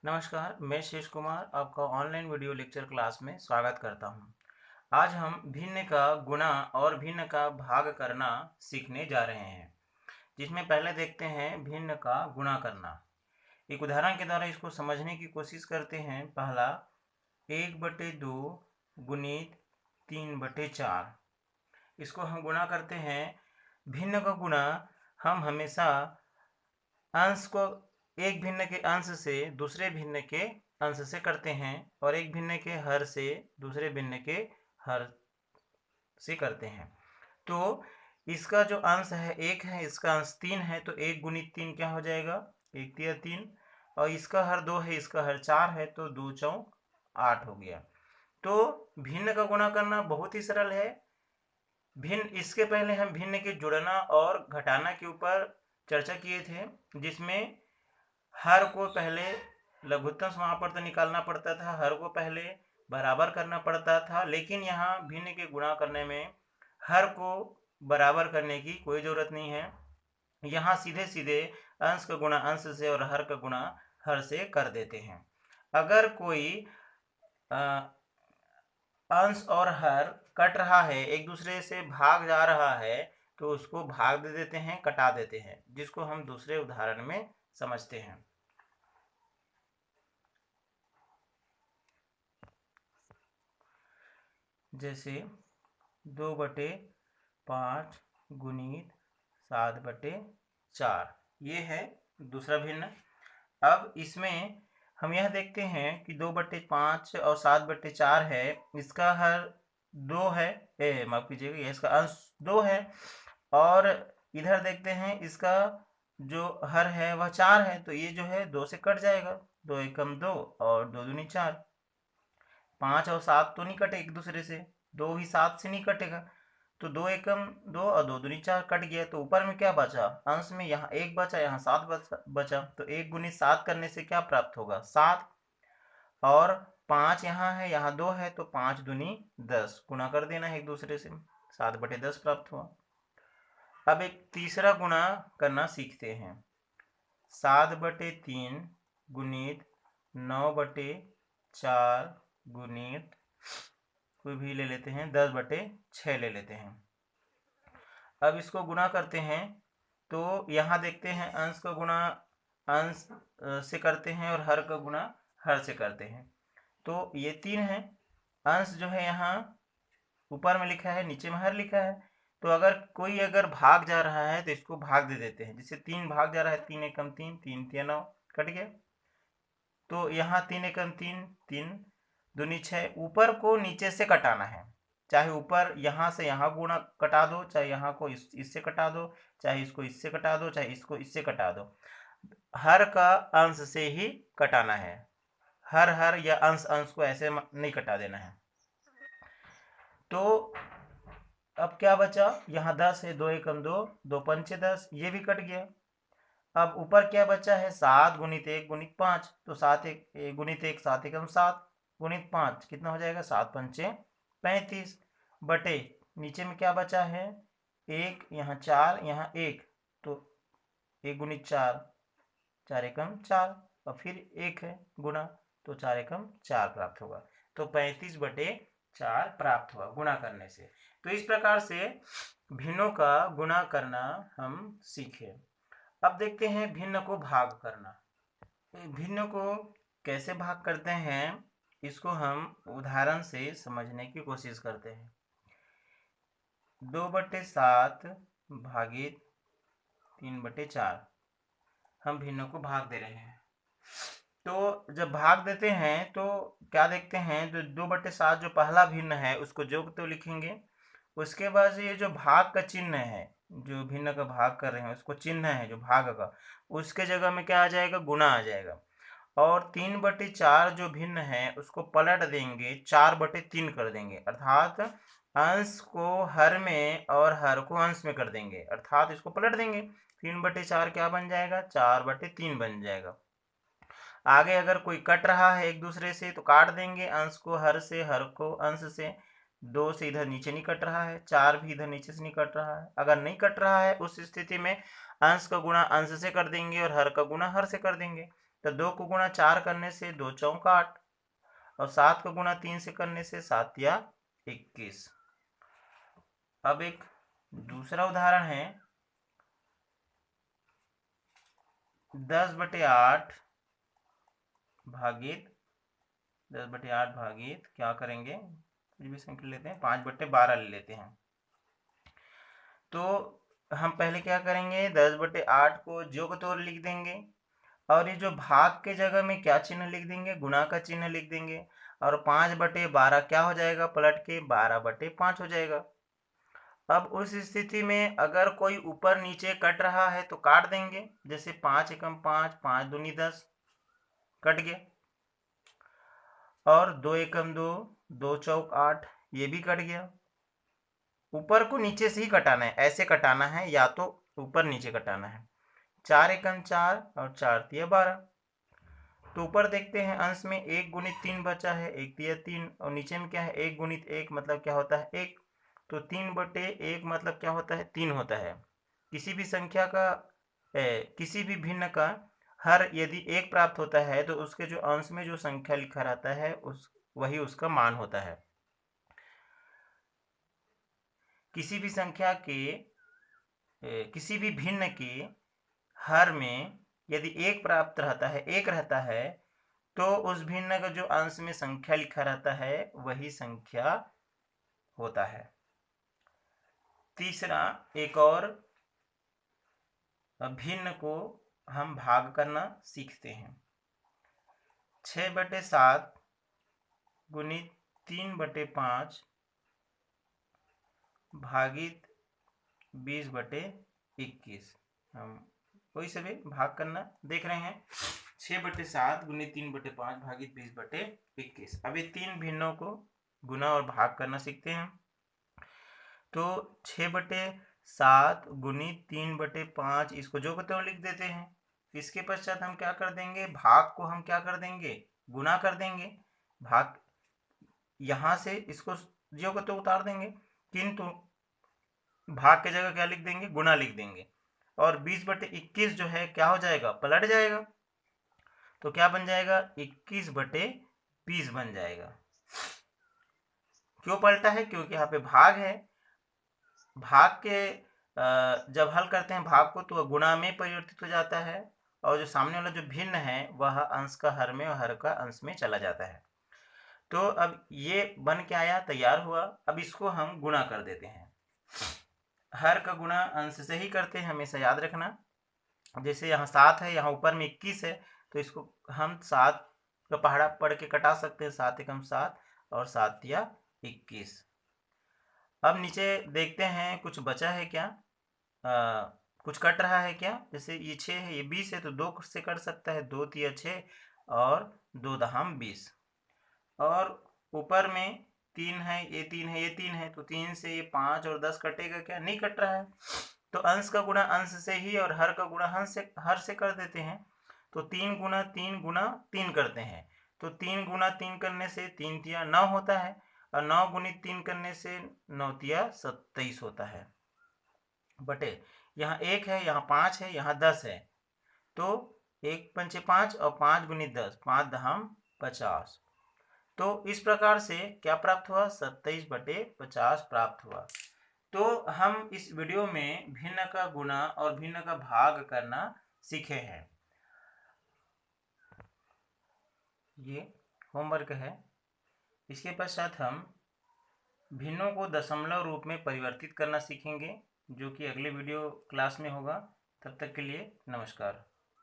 नमस्कार, मैं शेष कुमार आपका ऑनलाइन वीडियो लेक्चर क्लास में स्वागत करता हूं। आज हम भिन्न का गुणा और भिन्न का भाग करना सीखने जा रहे हैं, जिसमें पहले देखते हैं भिन्न का गुणा करना। एक उदाहरण के द्वारा इसको समझने की कोशिश करते हैं। पहला 1/2 गुणित 3/4। इसको हम गुणा करते हैं। भिन्न का गुणा हम हमेशा अंश को एक भिन्न के अंश से दूसरे भिन्न के अंश से करते हैं और एक भिन्न के हर से दूसरे भिन्न के हर से करते हैं। तो इसका जो अंश है 1 है, इसका अंश 3 है, तो 1 गुणित 3 क्या हो जाएगा? 1 तिया 3। और इसका हर 2 है, इसका हर 4 है, तो 2 चौक 8 हो गया। तो भिन्न का गुणा करना बहुत ही सरल है। भिन्न इसके पहले हम भिन्न के जुड़ना और घटाना के ऊपर चर्चा किए थे, जिसमें हर को पहले लघुत्तम समापवर्त निकालना पड़ता था, हर को पहले बराबर करना पड़ता था। लेकिन यहाँ भिन्न के गुणा करने में हर को बराबर करने की कोई ज़रूरत नहीं है। यहाँ सीधे सीधे अंश का गुणा अंश से और हर का गुणा हर से कर देते हैं। अगर कोई अंश और हर कट रहा है, एक दूसरे से भाग जा रहा है, तो उसको भाग दे देते हैं, कटा देते हैं, जिसको हम दूसरे उदाहरण में समझते हैं। जैसे 2/5 गुणित 7/4, ये है दूसरा भिन्न। अब इसमें हम यह देखते हैं कि 2/5 और 7/4 है, इसका हर 2 है, माफ कीजिएगा, ये इसका अंश 2 है। और इधर देखते हैं इसका जो हर है वह 4 है, तो ये जो है 2 से कट जाएगा। 2 एकम 2 और 2 दूनी 4। 5 और 7 तो नहीं कटे एक दूसरे से, 2 भी 7 से नहीं कटेगा, तो 2 एकम 2 और 2 दूनी 4 कट गया। तो ऊपर में क्या बचा? अंश में यहाँ 1 बचा, यहाँ 7 बचा। तो 1 गुणित 7 करने से क्या प्राप्त होगा? 7। और 5 यहाँ है, यहाँ 2 है, तो 5 दूनी 10, गुणा कर देना है एक दूसरे से, 7/10 प्राप्त हुआ। अब एक तीसरा गुणा करना सीखते हैं। 7/3 गुणित 9/4 गुणित कोई भी ले लेते हैं, 10/6 ले लेते हैं। अब इसको गुणा करते हैं, तो यहाँ देखते हैं अंश का गुणा अंश से करते हैं और हर का गुणा हर से करते हैं। तो ये 3 है। अंश जो है यहाँ ऊपर में लिखा है, नीचे में हर लिखा है। तो अगर भाग जा रहा है तो इसको भाग दे देते हैं। जैसे 3 भाग जा रहा है, 3 एकम 3, 3 तिया 9, कट गया। तो यहाँ 3 एकम 3, 3 दूनी 6। ऊपर को नीचे से कटाना है, चाहे ऊपर यहाँ से यहाँ गुणा कटा दो, चाहे यहाँ को इससे कटा दो, चाहे इसको इससे कटा दो, चाहे इसको इससे कटा दो। हर का अंश से ही कटाना है, हर हर या अंश अंश को ऐसे नहीं कटा देना है। तो अब क्या बचा? यहाँ 10 है, 2 एकम 2, 2 पंचे 10, ये भी कट गया। अब ऊपर क्या बचा है? 7 गुणित 1 गुणित 5, तो 7 गुणित 1 7 एकम 7 गुणित 5 कितना हो जाएगा? 7 पंचे 35 बटे नीचे में क्या बचा है? 1, यहाँ 4, यहाँ 1, तो 1 गुणित 4, 4 एकम 4, और फिर 1 है गुणा, तो 4 एकम 4 प्राप्त होगा। तो 35/4 प्राप्त हुआ गुणा करने से। तो इस प्रकार से भिन्नों का गुणा करना हम सीखे। अब देखते हैं भिन्न को भाग करना। भिन्न को कैसे भाग करते हैं, इसको हम उदाहरण से समझने की कोशिश करते हैं। 2/7 भागित 3/4 हम भिन्न को भाग दे रहे हैं। तो जब भाग देते हैं तो क्या देखते हैं, जो 2/7 जो पहला भिन्न है उसको जोड़ तो लिखेंगे। उसके बाद ये जो भाग का चिन्ह है, जो भिन्न का भाग कर रहे हैं उसको चिन्ह है जो भाग का, उसके जगह में क्या आ जाएगा? गुणा आ जाएगा। और 3/4 जो भिन्न है उसको पलट देंगे, 4/3 कर देंगे, अर्थात अंश को हर में और हर को अंश में कर देंगे, अर्थात इसको पलट देंगे। 3/4 क्या बन जाएगा? 4/3 बन जाएगा। आगे अगर कोई कट रहा है एक दूसरे से तो काट देंगे, अंश को हर से, हर को अंश से। 2 से इधर नीचे नहीं कट रहा है, 4 भी इधर नीचे से नहीं कट रहा है। अगर नहीं कट रहा है उस स्थिति में अंश का गुणा अंश से कर देंगे और हर का गुणा हर से कर देंगे। तो 2 को गुणा 4 करने से 2 चौक 8 और 7 को गुणा 3 से करने से 7 या 21। अब एक दूसरा उदाहरण है 10/8 भागित 10/8 भागित क्या करेंगे, कुछ भी संख्या लेते हैं, 5/12 ले लेते हैं। तो हम पहले क्या करेंगे, 10/8 को जोड़ तोड़ लिख देंगे और ये जो भाग के जगह में क्या चिन्ह लिख देंगे, गुणा का चिन्ह लिख देंगे और 5/12 क्या हो जाएगा, पलट के 12/5 हो जाएगा। अब उस स्थिति में अगर कोई ऊपर नीचे कट रहा है तो काट देंगे, जैसे 5 एकम 5, 5 दूनी 10 कट गया, और 2 एकम 2, 2 चौक 8 ये भी कट गया। ऊपर को नीचे से ही कटाना है, ऐसे कटाना है या तो ऊपर नीचे कटाना है। 4 एकम 4 और 4 तिया 12। तो ऊपर देखते हैं अंश में 1 गुणित 3 बचा है, 1 तिया 3, और नीचे में क्या है 1 गुणित 1 मतलब क्या होता है 1। तो 3/1 मतलब क्या होता है 3 होता है। किसी भी संख्या का किसी भी भिन्न का हर यदि 1 प्राप्त होता है तो उसके जो अंश में जो संख्या लिखा रहता है वही उसका मान होता है। किसी भी संख्या के किसी भी भिन्न के हर में यदि 1 प्राप्त रहता है, 1 रहता है, तो उस भिन्न का जो अंश में संख्या लिखा रहता है वही संख्या होता है। तीसरा, एक और भिन्न को हम भाग करना सीखते हैं। 6/7 गुणित 3/5 भागित 20/21। हम कोई से भी भाग करना देख रहे हैं। 6/7 गुणित 3/5 भागित 20/21। अब ये 3 भिन्नों को गुणा और भाग करना सीखते हैं। तो 6/7 गुणित 3/5 इसको जो कहते हैं लिख देते हैं। इसके पश्चात हम क्या कर देंगे, भाग को हम क्या कर देंगे, गुणा कर देंगे। भाग यहाँ से इसको जो कहते उतार देंगे, किंतु भाग के जगह क्या लिख देंगे, गुणा लिख देंगे। और 20/21 जो है क्या हो जाएगा, पलट जाएगा। तो क्या बन जाएगा, 21/20 बन जाएगा। क्यों पलटा है, क्योंकि यहाँ पे भाग है। भाग के जब हल करते हैं भाग को तो गुणा में परिवर्तित हो जाता है और जो सामने वाला जो भिन्न है वह अंश का हर में और हर का अंश में चला जाता है। तो अब ये बन के आया, तैयार हुआ। अब इसको हम गुणा कर देते हैं। हर का गुणा अंश से ही करते हैं, हमेशा याद रखना। जैसे यहाँ 7 है, यहाँ ऊपर में 21 है, तो इसको हम 7 का पहाड़ा पढ़ के कटा सकते हैं। 7 एकम 7 और 7 तिया 21। अब नीचे देखते हैं कुछ बचा है क्या, कुछ कट रहा है क्या। जैसे ये 6 है, ये 20 है, तो 2 से कट सकता है, 2 तिया 6 और 2 दहाम 20। और ऊपर में 3 है, ये 3 है, ये 3 है, तो 3 से ये 5 और 10 कटेगा क्या, नहीं कट रहा है। तो अंश का गुणा अंश से ही और हर का गुणा हर से कर देते हैं। तो 3 गुणा 3 गुणा 3 करते हैं। तो 3 गुणा 3 करने से 3 तिया 9 होता है और 9 गुणित 3 करने से 9 तिया 27 होता है। बटे यहाँ 1 है, यहाँ 5 है, यहाँ 10 है, तो 1 पंचे 5 और 5 गुणित 10, 5 दहाम 50। तो इस प्रकार से क्या प्राप्त हुआ, 27/50 प्राप्त हुआ। तो हम इस वीडियो में भिन्न का गुणा और भिन्न का भाग करना सीखे हैं। ये होमवर्क है। इसके पश्चात हम भिन्नों को दशमलव रूप में परिवर्तित करना सीखेंगे, जो कि अगले वीडियो क्लास में होगा। तब तक के लिए नमस्कार।